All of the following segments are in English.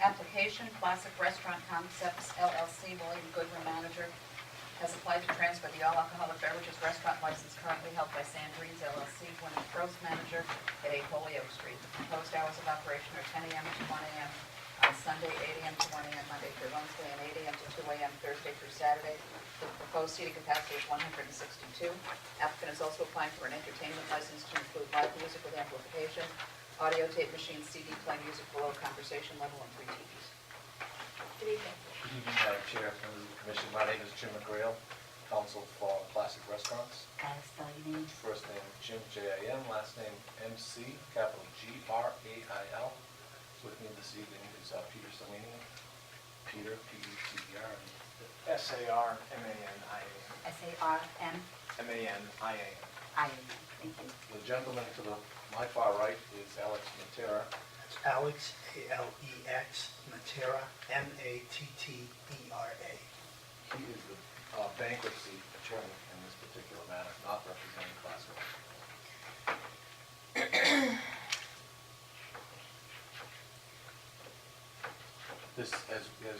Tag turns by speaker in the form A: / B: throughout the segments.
A: Application, Classic Restaurant Concepts LLC, William Goodwin, manager, has applied to transfer the all-alcoholic beverages restaurant license currently held by Sandrine's LLC, Gwyneth Gross, manager, at 8 Holyoke Street. The proposed hours of operation are 10 a.m. to 1 a.m. on Sunday, 8 a.m. to 1 a.m. Monday through Wednesday, and 8 a.m. to 2 a.m. Thursday through Saturday. The proposed seating capacity is 162. Applicant is also applying for an entertainment license to include live music with amplification, audio tape machine, CD playing music below conversation level, and 3 TVs.
B: Good evening.
C: Good evening, Madam Chair, members of the Commission. My name is Jim McGrail, Counsel for Classic Restaurants.
B: Spell your name.
C: First name Jim, J-I-M, last name M-C, capital G-R-A-I-L. With me this evening is Peter Salini, Peter, P-E-T-E-R,
D: S-A-R-M-A-N-I-A.
B: S-A-R-M.
D: M-A-N-I-A.
B: I-A. Thank you.
C: the gentleman to my far right is Alex Matera.
E: It's Alex, A-L-E-X, Matera, M-A-T-T-E-R-A.
C: He is the bankruptcy attorney in this particular matter, not representing Classic. This, as you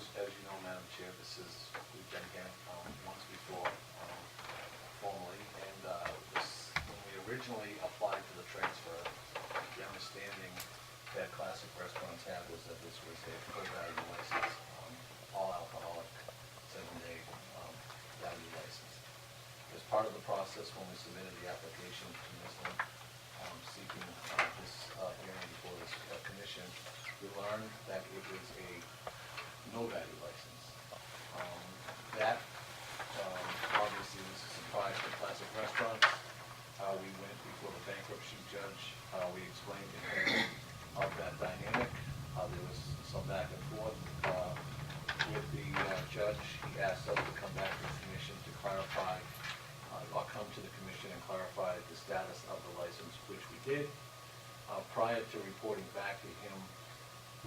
C: know, Madam Chair, we've been here once before formally, and when we originally applied for the transfer, the understanding that Classic Restaurants had was that this was a full value license, all alcoholic, 7-day value license. As part of the process, when we submitted the application to Ms. Lint, seeking this hearing before this commission, we learned that it was a no value license. Obviously was a surprise to Classic Restaurants. We went before the bankruptcy judge. We explained to him of that dynamic. There was some back and forth with the judge. He asked us to come back to the commission to clarify, or come to the commission and clarify the status of the license, which we did. Prior to reporting back to him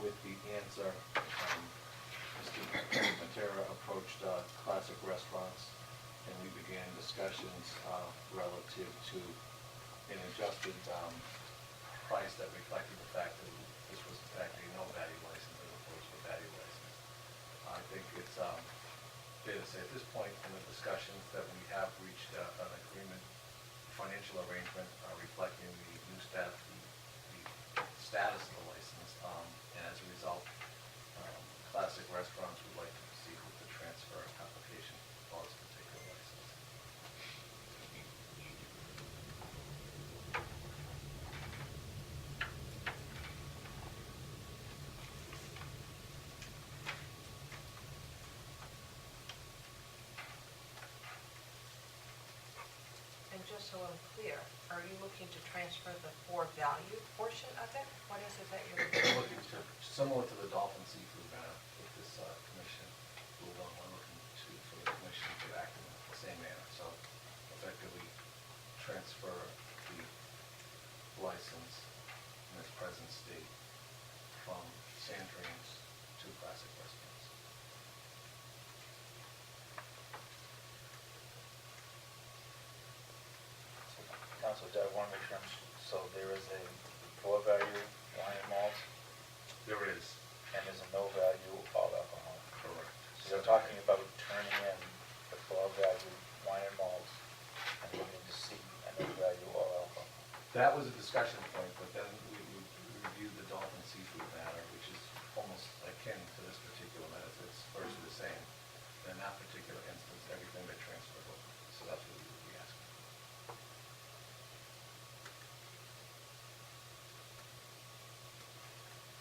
C: with the answer, Mr. Matera approached Classic Restaurants, and we began discussions relative to an adjusted price that reflected the fact that this was in fact a no value license as opposed to a value license. I think it's fair to say at this point in the discussions that we have reached an agreement, financial arrangement reflecting the new status of the license, and as a result, Classic Restaurants would like to proceed with the transfer application for this particular license.
F: And just so I'm clear, are you looking to transfer the for value portion of it? What is it that you're looking to?
C: Similar to the Dolphin Seafood matter, with this commission ruled on, we're looking for the commission to act in the same manner. So effectively transfer the license in its present state from Sandrine's to Classic Restaurants.
G: Counsel, I want to make sure, so there is a floor value wine and malt,
C: There is.
G: and there's a no value all alcohol.
C: Correct.
G: So you're talking about turning in the floor value wine and malt, and moving to C, and no value all alcohol.
C: That was a discussion point, but then we reviewed the Dolphin Seafood matter, which is almost akin to this particular matter. It's virtually the same. In that particular instance, everything got transferred over. So that's what we would be asking.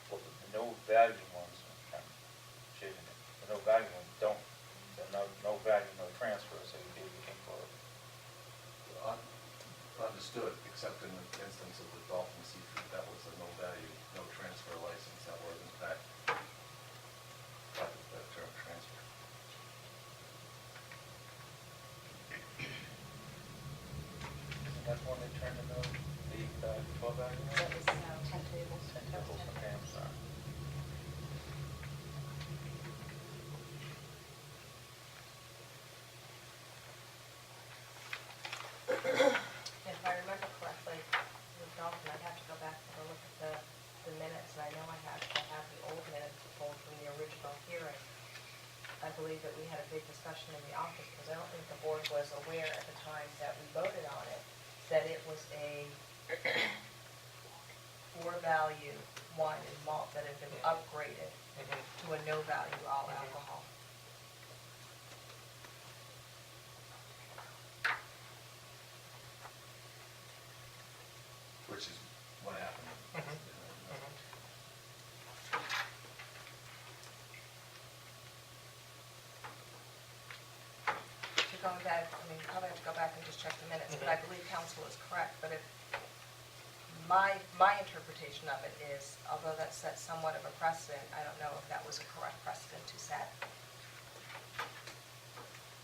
G: Well, the no value ones, I'm shading it, the no value ones don't, they're no value, no transfer, so you gave it for
C: Understood, except in the instance of the Dolphin Seafood, that was a no value, no transfer license. That was in fact the term transfer.
G: Isn't that the one they turned into the floor value?
A: That was 10 tables.
G: 10 tables, okay, I'm sorry.
F: If I remember correctly, with Dolphin, I'd have to go back and look at the minutes, and I know I have the old minutes to pull through. I believe that we had a big discussion in the office, because I don't think the board was aware at the time that we voted on it, that it was a for value wine and malt that had been upgraded to a no value all alcohol.
C: Which is what happened.
F: So going back, I mean, probably have to go back and just check the minutes, but I believe council is correct, but if, my interpretation of it is, although that sets somewhat of a precedent, I don't know if that was a correct precedent to set.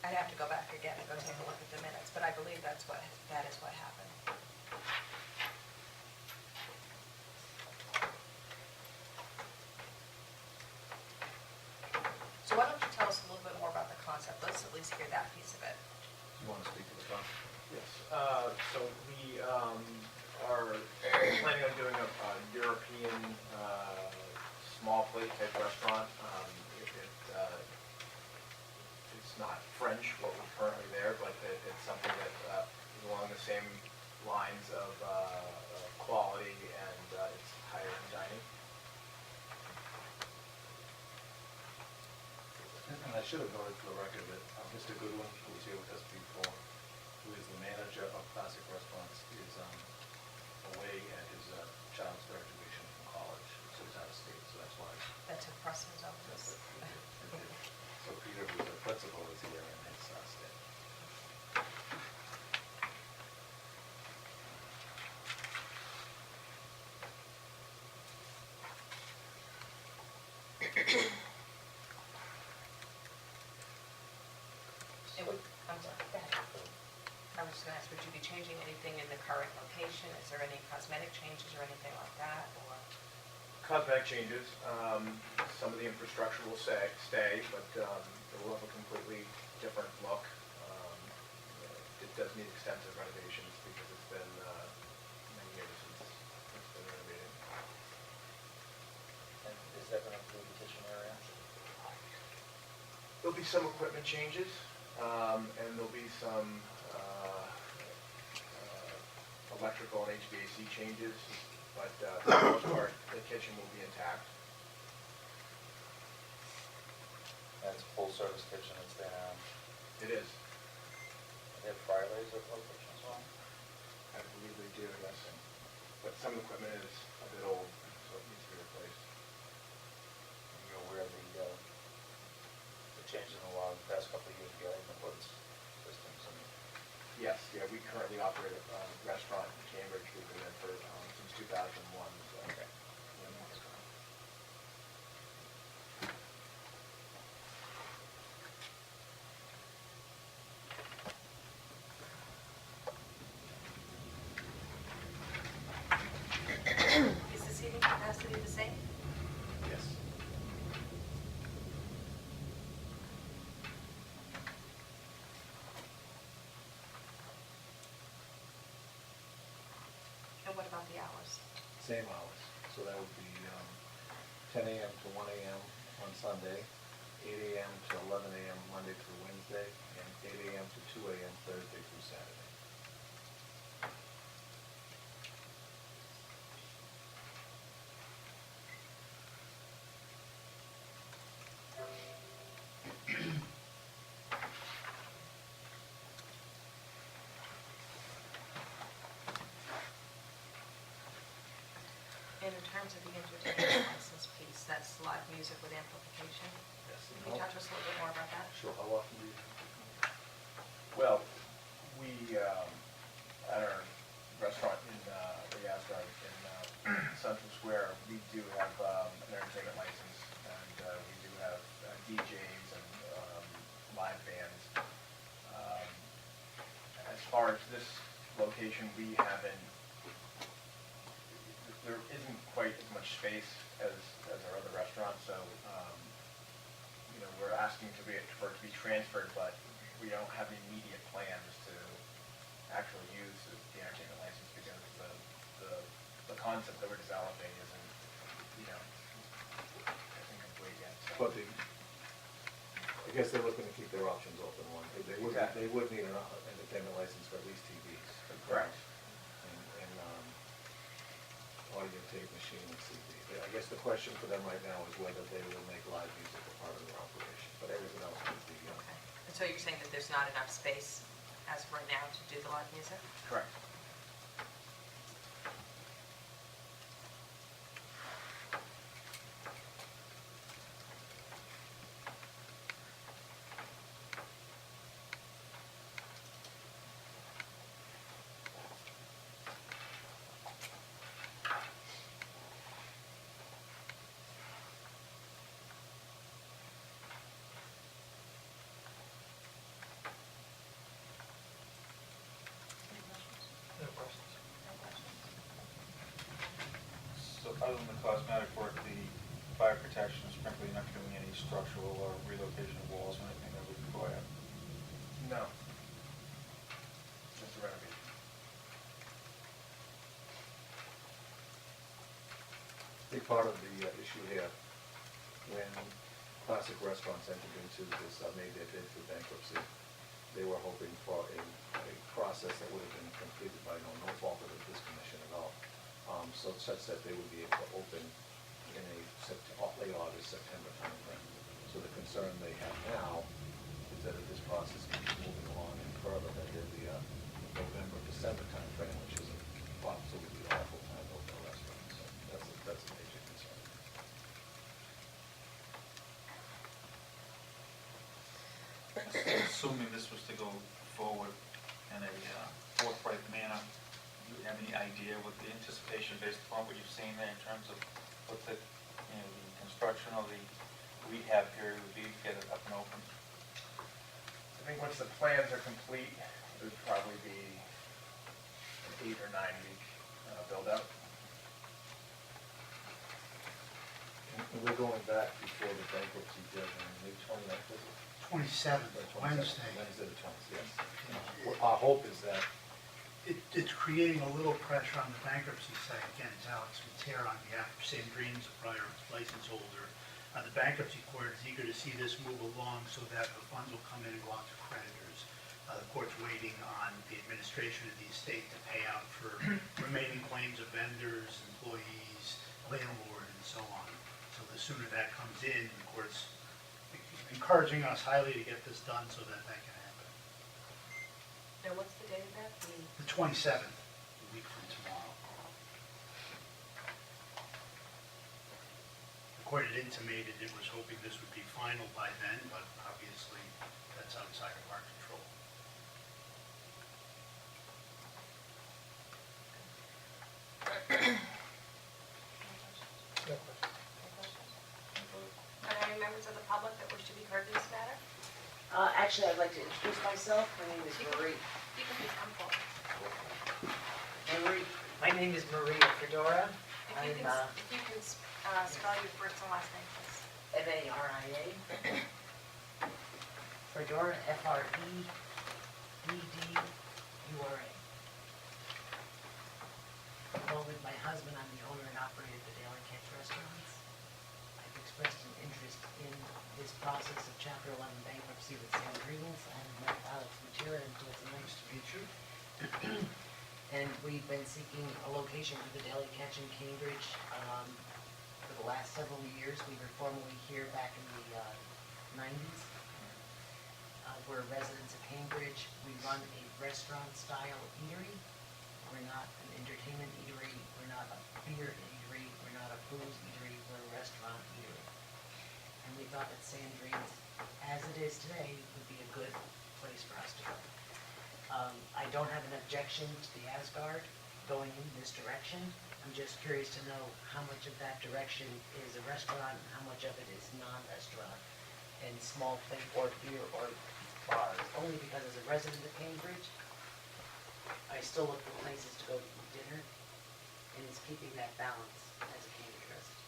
F: I'd have to go back again and go take a look at the minutes, but I believe that is what happened. So why don't you tell us a little bit more about the concept? Let's at least hear that piece of it.
C: You want to speak to the concept?
D: Yes, so we are planning on doing a European small plate type restaurant. It's not French, what we're currently there, but it's something that is along the same lines of quality and it's higher end dining.
C: And I should have noted for the record that Mr. Goodwin, who was here with us before, who is the manager of Classic Restaurants, is away at his child's graduation from college, so he's out of state, so that's why.
F: That took precedence over this.
C: So Peter, who's the principal, is here in his state.
F: I'm sorry, go ahead. I was just gonna ask, would you be changing anything in the current location? Is there any cosmetic changes or anything like that, or?
D: Cosmetic changes, some of the infrastructure will stay, but it will have a completely different look. It does need extensive renovations because it's been many years since it's been renovated.
G: And is that going to include the kitchen area?
D: There'll be some equipment changes, and there'll be some electrical and HVAC changes, but for the most part, the kitchen will be intact.
G: And it's a full-service kitchen, it's been,
D: It is.
G: they have fryer laser location as well?
D: I believe they do, yes. But some of the equipment is a bit old, so it needs to be replaced.
G: You're aware of the changes in the law the past couple of years regarding the woods systems and
D: Yes, yeah, we currently operate a restaurant in Cambridge. We've been there for, since 2001, so.
G: Okay.
F: Is the seating capacity the same?
D: Yes.
F: And what about the hours?
C: Same hours, so that would be 10 a.m. to 1 a.m. on Sunday, 8 a.m. to 11 a.m. Monday through Wednesday, and 8 a.m. to 2 a.m. Thursday through Saturday.
F: And in terms of the entertainment license piece, that's live music with amplification.
C: Yes.
F: Can you talk to us a little bit more about that?
C: Sure, how often do you?
D: Well, we, at our restaurant in Reardon in Central Square, we do have an entertainment license, and we do have DJs and live bands. As far as this location, we haven't, there isn't quite as much space as our other restaurants, so, you know, we're asking for it to be transferred, but we don't have any immediate plans to actually use the entertainment license because the concept that we're developing isn't, you know, isn't complete yet. So.
C: But I guess they're looking to keep their options open. One, they would need an entertainment license for at least TVs.
D: Correct.
C: And audio tape machine and CD. I guess the question for them right now is whether they will make live music a part of their operation, but everything else would be,
F: Okay. And so you're saying that there's not enough space as of right now to do the live music?
D: Correct.
G: So other than the cosmetic work, the fire protection, sprinkling, you're not doing any structural or relocation of walls or anything that would require?
D: No. Just a renovation.
C: I think part of the issue here, when classic restaurants entered into this, made their bid for bankruptcy, they were hoping for a process that would have been completed by no fault of this commission at all. So such that they would be able to open in a late August, September timeframe. So the concern they have now is that if this process keeps moving along and further, that in the November, December timeframe, which is absolutely awful time to open a restaurant. So that's a major concern.
G: Assuming this was to go forward in a forthright manner, do you have any idea what the anticipation based upon what you've seen there in terms of what the, the construction of the rehab period would be to get it up and open?
D: I think once the plans are complete, it would probably be an 8 or 9 week build-out.
C: And we're going back before the bankruptcy deadline, May 29th, is it?
E: 27th, Wednesday.
C: Wednesday the 20th, yes. Our hope is that
E: It's creating a little pressure on the bankruptcy side. Again, it's Alex Matera on behalf of Sandrine, a prior license holder. The bankruptcy court is eager to see this move along so that the funds will come in and go out to creditors. The court's waiting on the administration of the estate to pay out for remaining claims of vendors, employees, landlord, and so on. So the sooner that comes in, the court's encouraging us highly to get this done so that that can happen.
F: Now, what's the date of that?
E: The 27th, a week from tomorrow. The court had intimated it was hoping this would be final by then, but obviously that's outside of our control.
F: Are there any members of the public that wish to be heard in this matter?
H: Actually, I'd like to introduce myself. My name is Marie.
F: You can please come forward.
H: Marie. My name is Maria Fedora.
F: If you can spell your first and last name, please.
H: Maria. Fedora, Fredura. Along with my husband, I'm the owner and operator of the Daily Catch Restaurants. I've expressed an interest in this process of Chapter 11 bankruptcy with Sandrines. I've met Alex Matera, and it's nice to meet you. And we've been seeking a location for the Daily Catch in Cambridge for the last several years. We were formerly here back in the 90s. We're residents of Cambridge. We run a restaurant-style eatery. We're not an entertainment eatery. We're not a beer eatery. We're not a booze eatery. We're a restaurant eatery. And we thought that Sandrines, as it is today, would be a good place for us to go. I don't have an objection to the Asgard going in this direction. I'm just curious to know how much of that direction is a restaurant and how much of it is non-restaurant and small thing or beer or bars. Only because as a resident of Cambridge, I still look for places to go eat dinner, and it's keeping that balance as a Cambridge resident.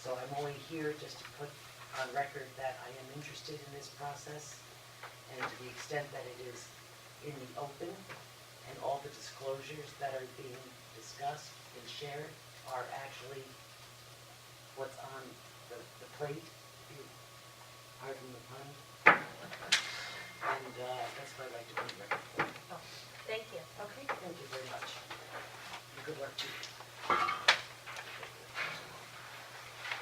H: So I'm only here just to put on record that I am interested in this process, and to the extent that it is in the open, and all the disclosures that are being discussed and shared are actually what's on the plate, pardon the pun, And that's what I'd like to put in record for.
F: Oh, thank you.
H: Okay, thank you very much. And good luck to you.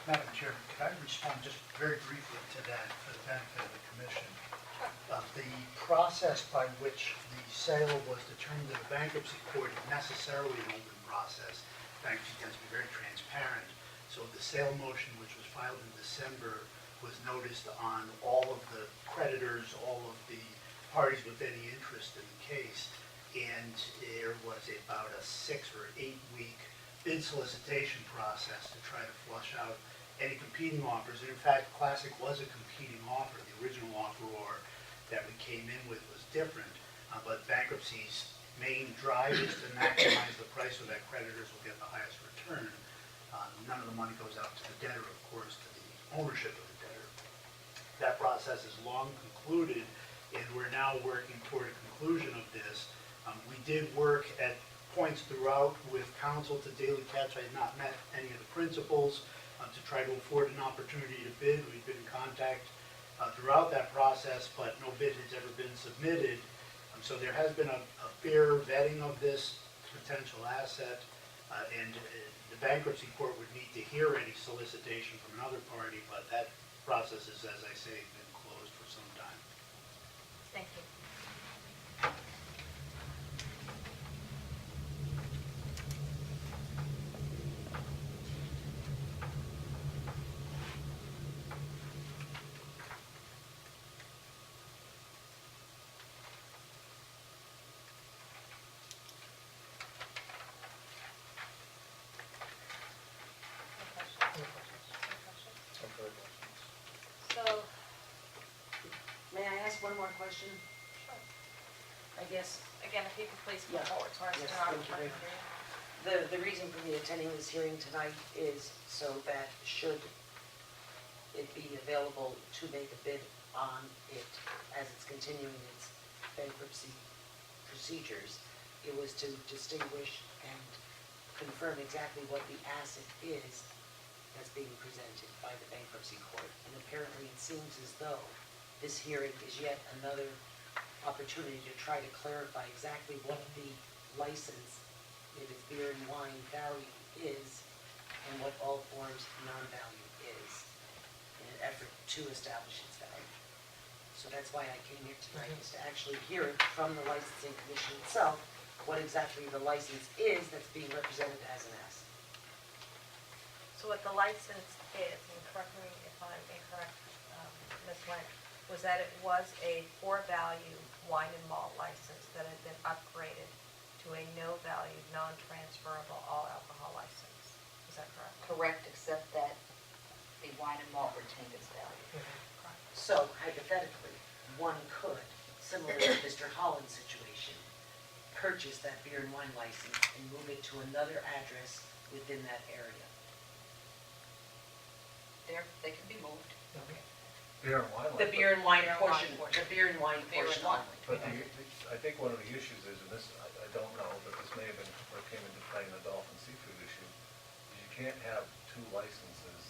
E: Madam Chairman, could I respond just very briefly to that for the benefit of the commission? The process by which the sale was determined in the bankruptcy court is necessarily an open process. Bankruptcy tends to be very transparent. So the sale motion, which was filed in December, was noticed on all of the creditors, all of the parties with any interest in the case. And there was about a 6 or 8 week bid solicitation process to try to flush out any competing offers. And in fact, Classic was a competing offer. The original offeror that we came in with was different, but bankruptcy's main drive is to maximize the price so that creditors will get the highest return. None of the money goes out to the debtor, of course, to the ownership of the debtor. That process is long concluded, and we're now working toward a conclusion of this. We did work at points throughout with counsel to daily catch. I had not met any of the principals to try to afford an opportunity to bid. We've been in contact throughout that process, but no bid has ever been submitted. So there has been a fair vetting of this potential asset, and the bankruptcy court would need to hear any solicitation from another party, but that process is, as I say, been closed for some time.
F: Thank you. So,
H: May I ask one more question?
F: sure.
H: I guess
F: Again, if you could please come
H: Yeah.
F: forward, so our
H: Yes,
F: stenographer
H: thank you
F: can
H: very
F: hear you.
H: the reason for me attending this hearing tonight is so that should it be available to make a bid on it as it's continuing its bankruptcy procedures, it was to distinguish and confirm exactly what the asset is that's being presented by the bankruptcy court. And apparently it seems as though this hearing is yet another opportunity to try to clarify exactly what the license, if it's beer and wine value, is, and what all forms non-value is, in an effort to establish its value. So that's why I came here tonight, is to actually hear it from the licensing commission itself, what exactly the license is that's being represented as an asset.
F: So what the license is, and correct me if I'm incorrect, Ms. Lint, was that it was a for-value wine and malt license that had been upgraded to a no-value, non-transferable all alcohol license. Is that correct?
A: Correct, except that the wine and malt retained its value.
F: Correct.
H: So hypothetically, one could, similar to Mr. Holland's situation, purchase that beer and wine license and move it to another address within that area.
A: They can be moved.
C: Beer and wine.
H: The beer and wine
F: Beer and wine
H: portion,
F: portion.
H: the beer and wine
A: Beer and
H: portion
A: wine.
H: only.
C: But I think one of the issues is, and this, I don't know, but this may have been, or came into play in the Dolphin Seafood issue, is you can't have 2 licenses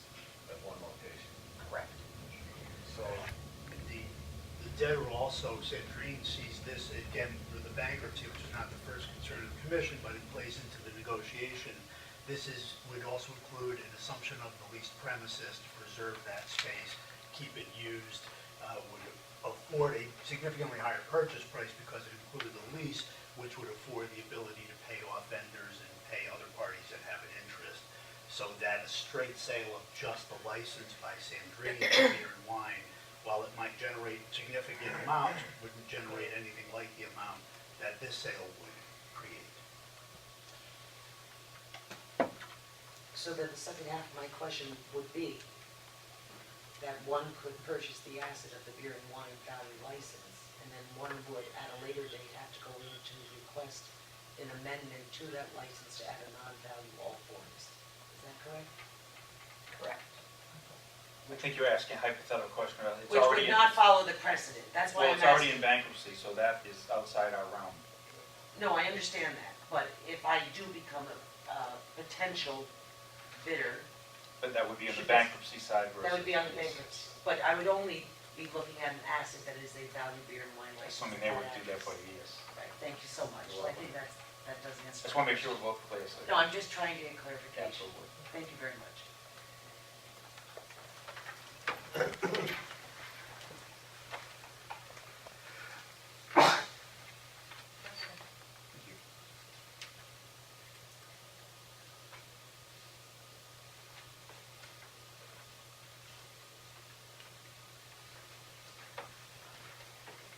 C: at one location.
A: Correct.
C: So,
E: The debtor also, Sandrine, sees this, again, with the bankruptcy, which is not the first concern of the commission, but it plays into the negotiation. This would also include an assumption of the leased premises to preserve that space, keep it used, would afford a significantly higher purchase price because it included the lease, which would afford the ability to pay off vendors and pay other parties that have an interest. So that a straight sale of just the license by Sandrine for beer and wine, while it might generate significant amounts, wouldn't generate anything like the amount that this sale would create.
H: So then the second half of my question would be that one could purchase the asset of the beer and wine value license, and then one would, at a later date, have to go in to request an amendment to that license to add a non-value all forms. Is that correct?
A: Correct.
G: I think you're asking a hypothetical question about it. It's
H: Which
G: already
H: would
G: in-
H: not follow the precedent, that's why
G: Well,
H: I'm
G: it's already in
H: asking.
G: bankruptcy, so that is outside our realm.
H: No, I understand that, but if I do become a potential bidder,
G: But that would be on the
H: Should this-
G: bankruptcy side versus.
H: that would be on the bankruptcy. But I would only be looking at an asset that is a value beer and wine license.
G: Assuming they would do that for years.
H: Right, thank you so much. So I think that does answer.
G: Just want to make sure we're both clear. So
H: No, I'm just trying to get clarification.
G: Absolutely.
H: Thank you very much.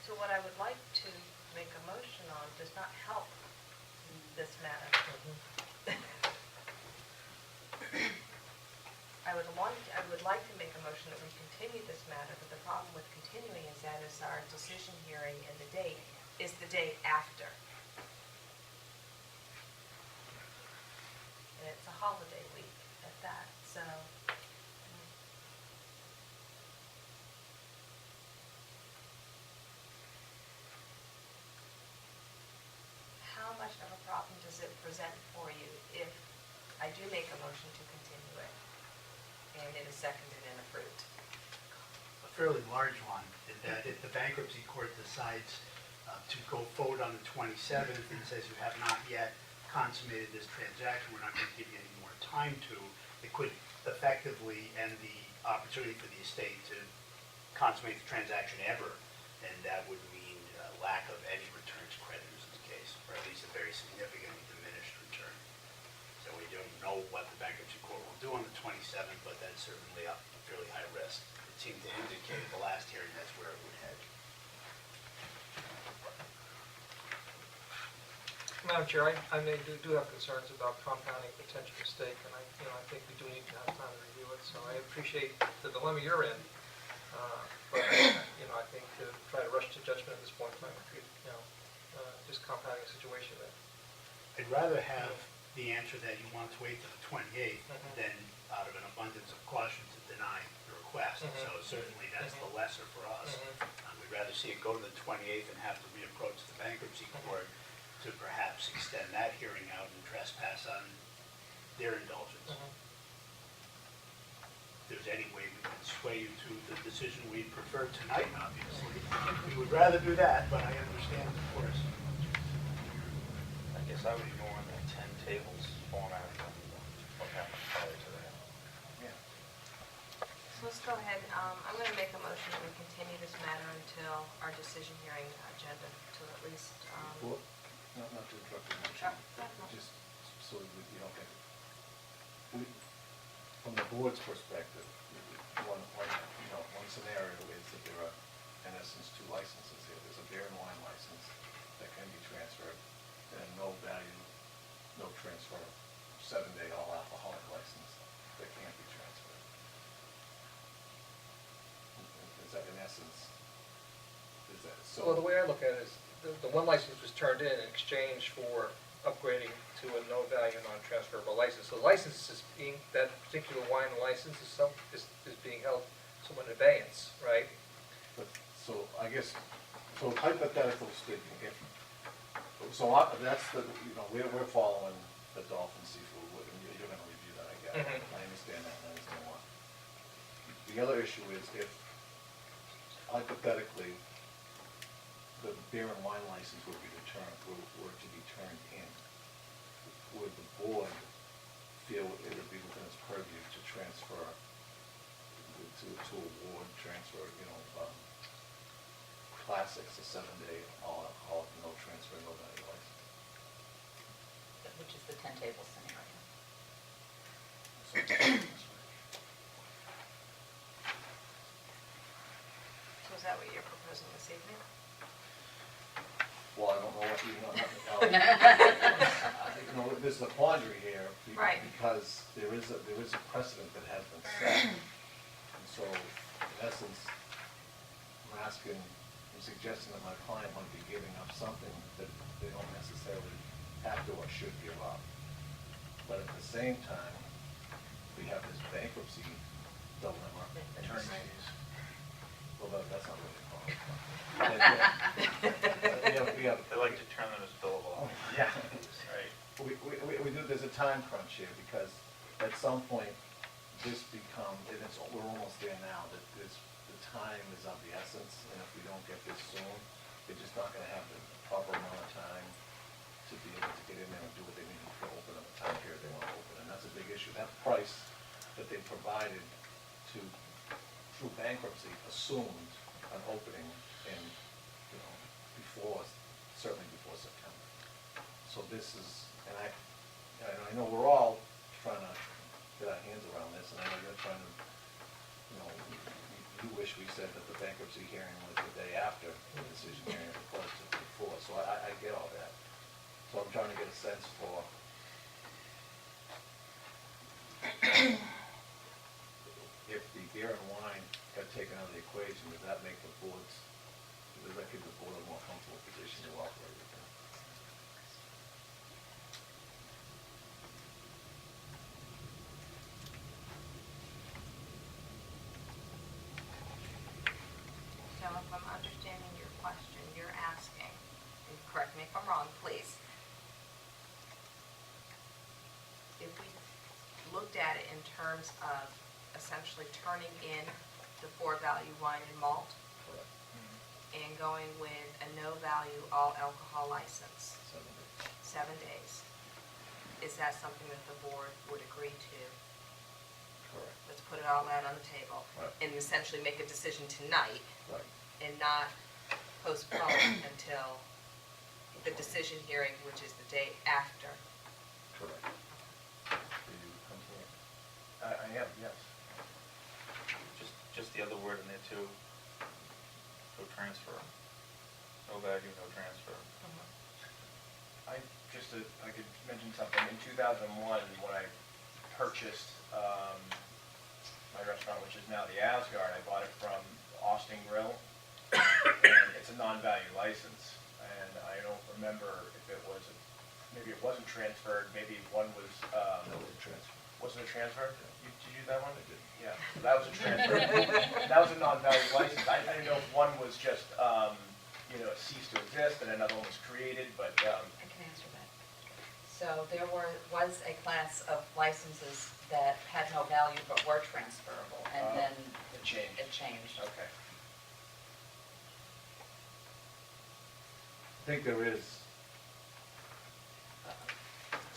F: So what I would like to make a motion on does not help this matter. I would like to make a motion that we continue this matter, but the problem with continuing is that is our decision hearing and the date is the day after. And it's a holiday week at that, so. How much of a problem does it present for you if I do make a motion to continue it and it is seconded and approved?
E: A fairly large one, in that if the bankruptcy court decides to go forward on the 27th and says you have not yet consummated this transaction, we're not going to give you any more time to, it could effectively end the opportunity for the estate to consummate the transaction ever, and that would mean lack of any return to creditors in the case, or at least a very significantly diminished return. So we don't know what the bankruptcy court will do on the 27th, but that's certainly a fairly high risk. It seemed to indicate at the last hearing that's where it would head.
I: Madam Chair, I do have concerns about compounding potential mistake, and I think we do need to have time to review it. So I appreciate the dilemma you're in, but I think to try to rush to judgment at this point in time, just compounding a situation that.
E: I'd rather have the answer that you want to wait till the 28th than out of an abundance of caution to deny the request. So certainly that's the lesser for us. We'd rather see it go to the 28th and have to reapproach the bankruptcy court to perhaps extend that hearing out and trespass on their indulgence. If there's any way we can sway you to the decision we prefer tonight, obviously. We would rather do that, but I understand, of course.
G: I guess I would be more in the 10 tables format than what happened prior to that. Yeah.
F: So let's go ahead. I'm going to make a motion that we continue this matter until our decision hearing agenda to at least.
C: Well, not to interrupt you, just so we don't get, from the board's perspective, one scenario is that there are, in essence, two licenses here. There's a beer and wine license that can be transferred, and no value, no transfer, 7-day all alcoholic license that can't be transferred. Is that in essence, is that so?
I: Well, the way I look at it is the one license was turned in exchange for upgrading to a no value non-transferable license. The license is that particular wine license is being held somewhat in abeyance, right?
C: But, so I guess, so hypothetical speaking, that's the, we're following the Dolphin Seafood, and you're gonna review that, I guess. I understand that, and I understand why. The other issue is if, hypothetically, the beer and wine license were to be turned in, would the board feel it would be within its purview to transfer, to award, transfer, classics, a 7-day all alcoholic, no transfer, no value license?
A: Which is the 10 table scenario.
F: So is that what you're proposing this evening?
C: Well, I don't know what there's a quandary here.
F: Right.
C: Because there is a precedent that has been set. And so, in essence, I'm suggesting that my client might be giving up something that they don't necessarily have to or should give up. But at the same time, we have this bankruptcy dilemma.
D: Attorney fees.
C: Well, that's not really a problem.
G: They like to turn them as billable.
D: Yeah.
G: Right.
C: We do, there's a time crunch here, because at some point, this becomes, and we're almost there now, that the time is is of the essence, and if we don't get this soon, they're just not gonna have the proper amount of time to be able to get in there and do what they need to open in the time period they want to open, and that's a big issue. That price that they provided to, through bankruptcy, assumed an opening in, you know, before, certainly before September. So this is, and I know we're all trying to get our hands around this, and I know you're trying to, you know, you wish we said that the bankruptcy hearing was the day after the decision hearing as opposed to before, so I get all that. So I'm trying to get a sense for if the beer and wine got taken out of the equation, does that make the boards, does that give the board a more comfortable position to operate with them?
F: So if I'm understanding your question, you're asking, and correct me if I'm wrong, please. If we looked at it in terms of essentially turning in the 4-value wine and malt
C: Correct.
F: and going with a no-value all alcohol license,
C: 7 days.
F: 7 days, is that something that the board would agree to?
C: Correct.
F: Let's put it all out on the table.
C: Right.
F: And essentially make a decision tonight
C: Right.
F: and not postpone until the decision hearing, which is the day after.
C: Correct. Do you come here?
D: I am, yes.
G: Just the other word in there too, no transfer. No value, no transfer.
D: I could mention something. In 2001, when I purchased my restaurant, which is now the Asgard, I bought it from Austin Grill, and it's a non-value license. And I don't remember if it was, maybe it wasn't transferred, maybe one was,
C: No, it's a transfer.
D: wasn't a transfer? Did you do that one?
C: I did.
D: Yeah, so that was a transfer. That was a non-value license. I didn't know if one was just, you know, ceased to exist and another one was created, but,
A: I can answer that. So there was a class of licenses that had no value but were transferable, and
D: Oh,
A: then
D: it changed.
A: it changed.
D: Okay.
C: I think there is,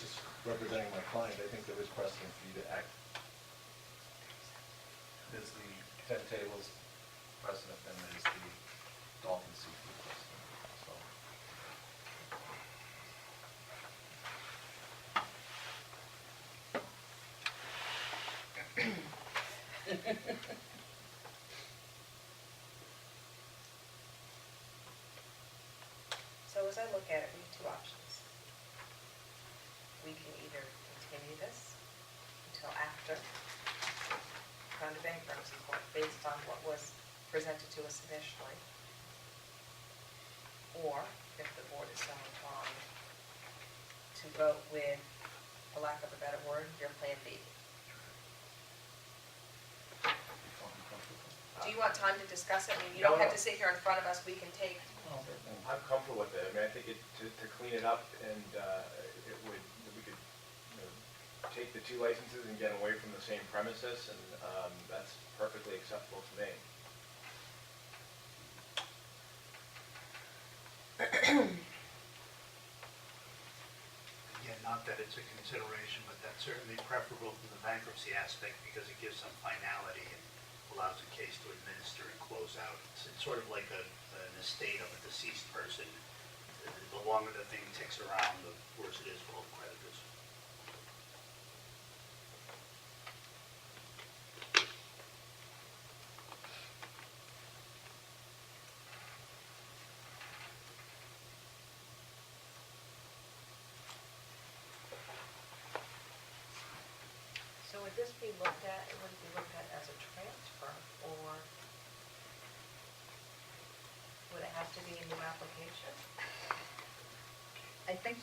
C: just representing my client, I think there is precedent for you to act. There's the 10 tables precedent, and there's the Dolphin Seafood precedent, so.
F: So as I look at it, we have two options. We can either continue this until after going to bankruptcy court based on what was presented to us initially. Or, if the board is so inclined, to vote with, for lack of a better word, your plan B. Do you want time to discuss it? I mean, you don't have to sit here in front of us, we can take.
D: I'm comfortable with it. I mean, I think to clean it up and we could, you know, take the 2 licenses and get away from the same premises, and that's perfectly acceptable to me.
E: Again, not that it's a consideration, but that's certainly preferable to the bankruptcy aspect because it gives some finality and allows the case to administer and close out. It's sort of like an estate of a deceased person. The longer the thing ticks around, the worse it is for all the creditors.
F: So would this be looked at, it wouldn't be looked at as a transfer, or would it have to be a new application?
A: I think,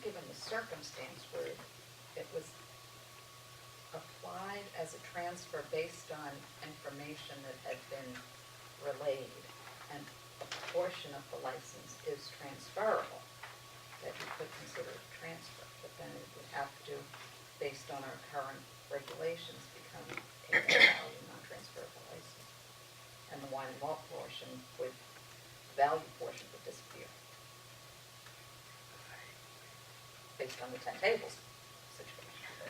A: given the circumstance where it was applied as a transfer based on information that had been relayed, and a portion of the license is transferable, that you could consider a transfer, but then it would have to based on our current regulations, become a value non-transferable license. And the wine and malt portion would, the value portion would disappear. Based on the 10 tables situation.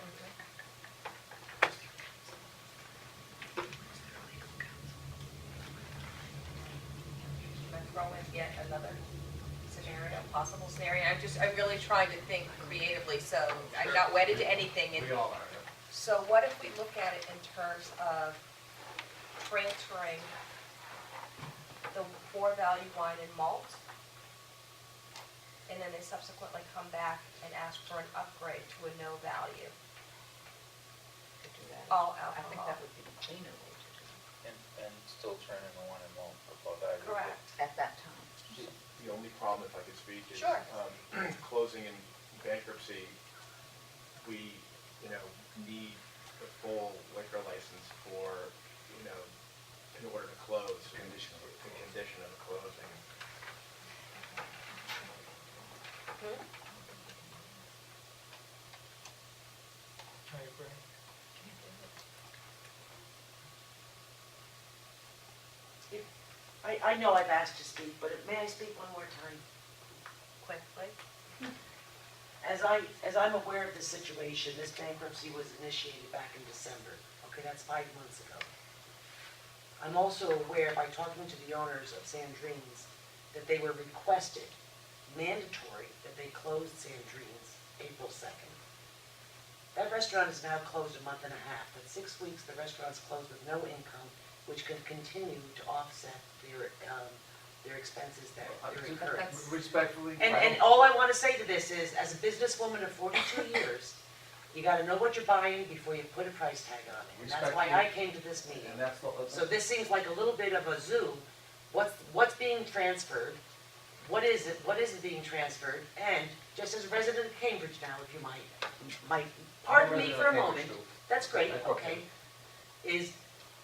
F: Should I throw in yet another scenario, possible scenario? I'm really trying to think creatively, so I'm not wedded to anything. And
C: We all are, yeah.
F: so what if we look at it in terms of transferring the 4 value wine and malt, and then they subsequently come back and ask for an upgrade to a no value,
A: Could do that.
F: all
A: I think
F: alcohol?
A: that would be the cleaner way to do it
G: And still turning the one and one above value.
F: Correct.
A: at that time.
D: The only problem, if I could speak, is
F: Sure.
D: Closing in bankruptcy, we, need the full liquor license for, in order to close.
C: Condition.
D: The condition of closing.
I: I agree.
H: I know I've asked to speak, but may I speak one more time?
F: Quickly.
H: As I'm aware of this situation, this bankruptcy was initiated back in December. Okay, that's 5 months ago. I'm also aware, by talking to the owners of Sandrine's, that they were requested, mandatory, that they closed Sandrine's April 2nd. That restaurant is now closed a month and a half. But 6 weeks, the restaurant's closed with no income, which could continue to offset their expenses that they're incurring.
C: Respectfully.
H: And all I want to say to this is, as a businesswoman of 42 years, you got to know what you're buying before you put a price tag on it. And that's why I came to this meeting.
C: And that's not.
H: So this seems like a little bit of a zoo. What's being transferred? What is it? What is it being transferred? And just as a resident of Cambridge now, if you might pardon me for a moment. That's great, okay.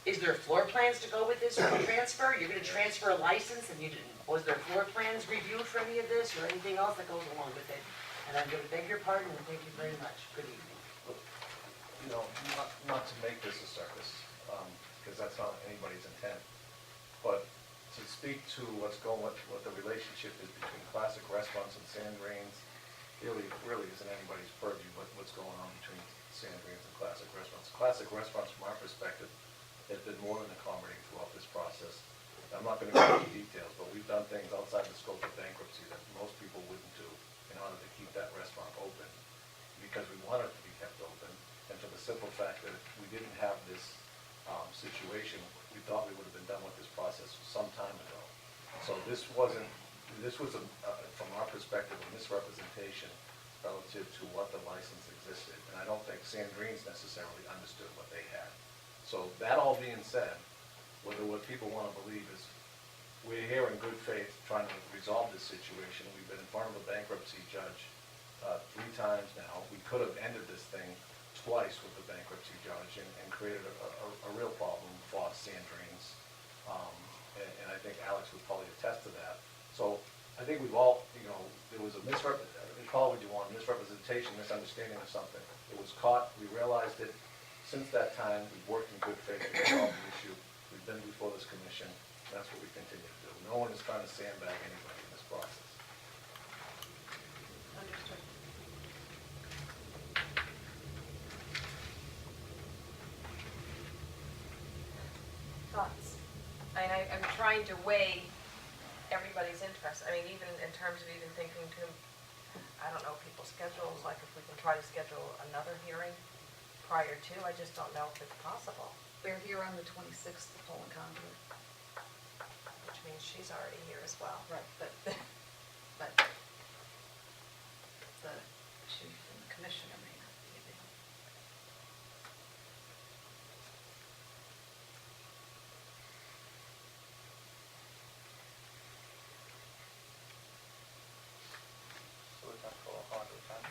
H: Is there floor plans to go with this or transfer? You're gonna transfer a license and you didn't, was there floor plans reviewed for any of this or anything else that goes along with it? And I'm gonna beg your pardon and thank you very much. Good evening.
C: Not to make this a circus, because that's not anybody's intent, but to speak to what the relationship is between classic restaurants and Sandrine's, really isn't anybody's purview, what's going on between Sandrine's and classic restaurants. Classic restaurants, from our perspective, have been more than accommodating throughout this process. I'm not gonna go into details, but we've done things outside the scope of bankruptcy that most people wouldn't do in order to keep that restaurant open, because we want it to be kept open, and for the simple fact that if we didn't have this situation, we thought we would have been done with this process some time ago. So this was from our perspective, a misrepresentation relative to what the license existed, and I don't think Sandrine's necessarily understood what they had. So that all being said, whether what people want to believe is we're here in good faith trying to resolve this situation. We've been in front of a bankruptcy judge 3 times now. We could have ended this thing twice with the bankruptcy judge and created a real problem for Sandrine's. And I think Alex would probably attest to that. So I think we've all, there was a call what you want, misrepresentation, misunderstanding of something. It was caught, we realized it. Since that time, we've worked in good faith to resolve the issue. We've been before this commission, and that's what we continue to do. No one is trying to sandbag anybody in this process.
F: Understood. Thoughts? I'm trying to weigh everybody's interest. I mean, even in terms of even thinking to, I don't know, people's schedules, like if we can try to schedule another hearing prior to, I just don't know if it's possible,
A: We're here on the 26th, the Poland Conduit.
F: which means she's already here as well.
A: Right, but the chief and the commissioner may not be available.
G: So we can call a hard time.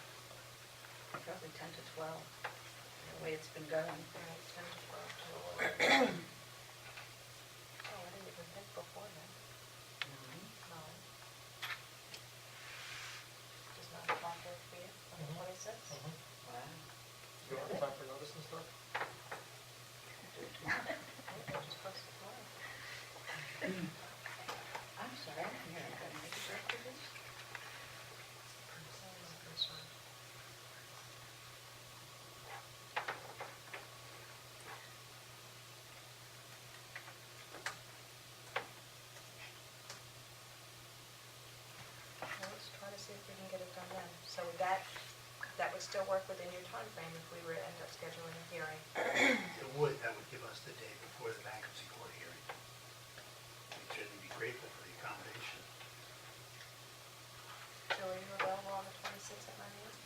A: Probably 10 to 12, the way it's been going.
F: Right, 10 to 12 to 11. Oh, I didn't even think before then. No. Does 9 o'clock work for you on the 26th?
A: Wow.
I: You
F: still work within your time frame if we were to end up scheduling a hearing?
E: It would, that would give us the day before the bankruptcy court hearing. We'd certainly be grateful for the accommodation.
F: Joe, are you available on the 26th at 9 a.m.?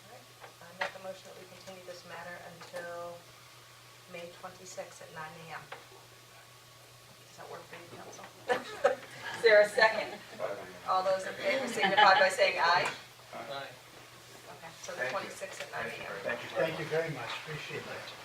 F: All right, I make a motion that we continue this matter until May 26th at 9 a.m. Does that work for you, Counsel? Is there a second? All those in favor signify by saying aye.
I: Aye.
F: Okay, so the
D: Thank you.
F: 26th at 9 a.m.
D: Thank you.
E: Thank you very much, appreciate that.